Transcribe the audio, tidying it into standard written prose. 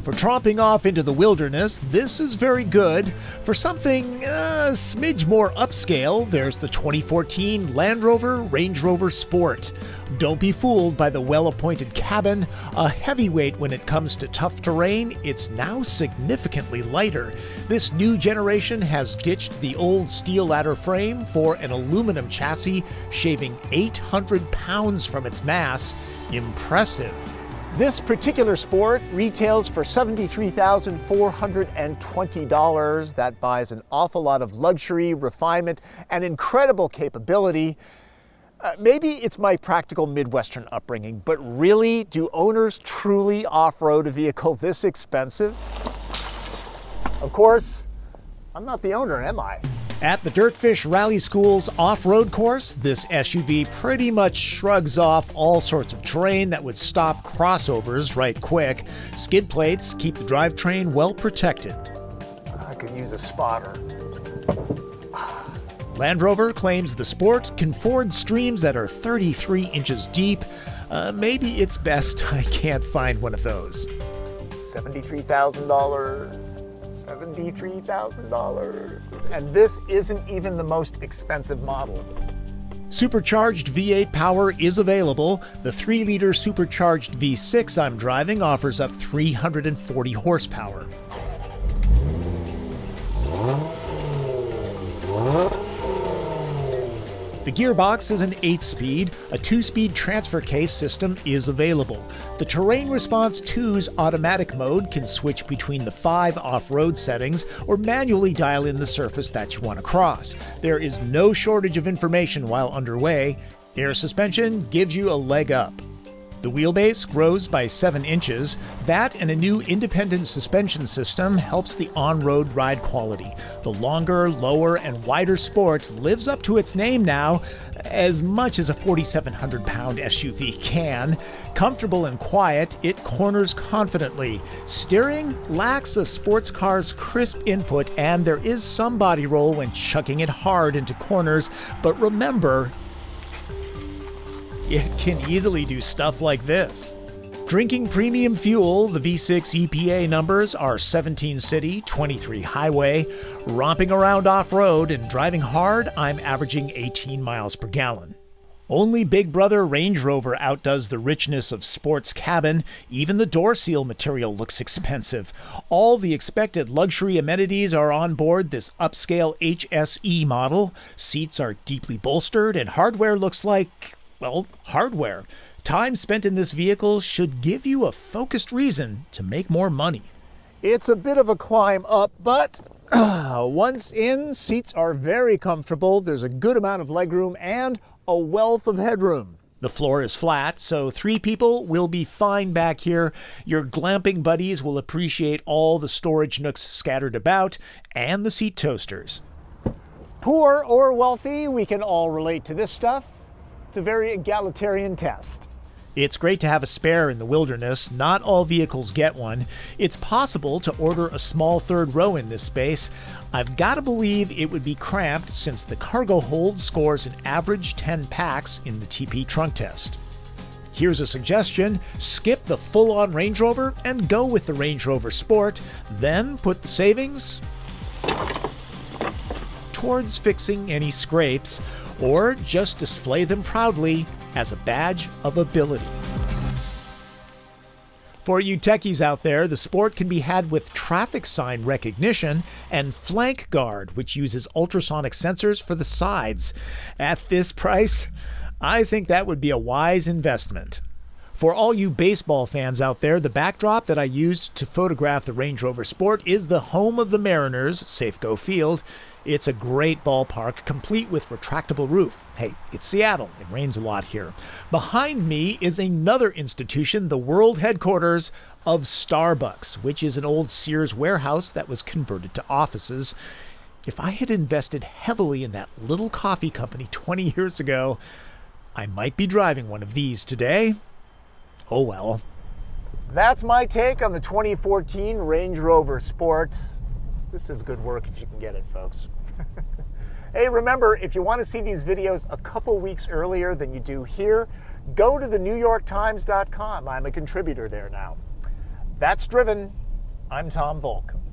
For tromping off into the wilderness, this is very good. For something a smidge more upscale, there's the 2014 Land Rover Range Rover Sport. Don't be fooled by the well-appointed cabin. A heavyweight when it comes to tough terrain, it's now significantly lighter. This new generation has ditched the old steel ladder frame for an aluminum chassis, shaving 800 pounds from its mass. Impressive. This particular Sport retails for $73,420. That buys an awful lot of luxury, refinement, and incredible capability. Maybe it's my practical Midwestern upbringing, but really, do owners truly off-road a vehicle this expensive? Of course, I'm not the owner, am I? At the Dirtfish Rally School's off-road course, this SUV pretty much shrugs off all sorts of terrain that would stop crossovers right quick. Skid plates keep the drivetrain well protected. I could use a spotter. Land Rover claims the Sport can ford streams that are 33 inches deep. Maybe it's best I can't find one of those. $73,000. $73,000. And this isn't even the most expensive model. Supercharged V8 power is available. The 3-liter supercharged V6 I'm driving offers up 340 horsepower. The gearbox is an 8-speed. A 2-speed transfer case system is available. The Terrain Response 2's automatic mode can switch between the 5 off-road settings or manually dial in the surface that you want to cross. There is no shortage of information while underway. Air suspension gives you a leg up. The wheelbase grows by 7 inches. That and a new independent suspension system helps the on-road ride quality. The longer, lower, and wider Sport lives up to its name now, as much as a 4,700-pound SUV can. Comfortable and quiet, it corners confidently. Steering lacks a sports car's crisp input, and there is some body roll when chucking it hard into corners, but remember, it can easily do stuff like this. Drinking premium fuel, the V6 EPA numbers are 17 city, 23 highway. Romping around off-road and driving hard, I'm averaging 18 miles per gallon. Only Big Brother Range Rover outdoes the richness of Sport's cabin. Even the door seal material looks expensive. All the expected luxury amenities are on board this upscale HSE model. Seats are deeply bolstered and hardware looks like, well, hardware. Time spent in this vehicle should give you a focused reason to make more money. It's a bit of a climb up, but once in, seats are very comfortable. There's a good amount of legroom and a wealth of headroom. The floor is flat, so 3 people will be fine back here. Your glamping buddies will appreciate all the storage nooks scattered about and the seat toasters. Poor or wealthy, we can all relate to this stuff. It's a very egalitarian test. It's great to have a spare in the wilderness. Not all vehicles get one. It's possible to order a small third row in this space. I've got to believe it would be cramped since the cargo hold scores an average 10 packs in the TP trunk test. Here's a suggestion. Skip the full-on Range Rover and go with the Range Rover Sport. Then put the savings towards fixing any scrapes, or just display them proudly as a badge of ability. For you techies out there, the Sport can be had with traffic sign recognition and flank guard, which uses ultrasonic sensors for the sides. At this price, I think that would be a wise investment. For all you baseball fans out there, the backdrop that I used to photograph the Range Rover Sport is the home of the Mariners, Safeco Field. It's a great ballpark, complete with retractable roof. Hey, it's Seattle. It rains a lot here. Behind me is another institution, the world headquarters of Starbucks, which is an old Sears warehouse that was converted to offices. If I had invested heavily in that little coffee company 20 years ago, I might be driving one of these today. Oh well. That's my take on the 2014 Range Rover Sport. This is good work if you can get it, folks. Hey, remember, if you want to see these videos a couple weeks earlier than you do here, go to thenewyorktimes.com. I'm a contributor there now. That's Driven. I'm Tom Voelk.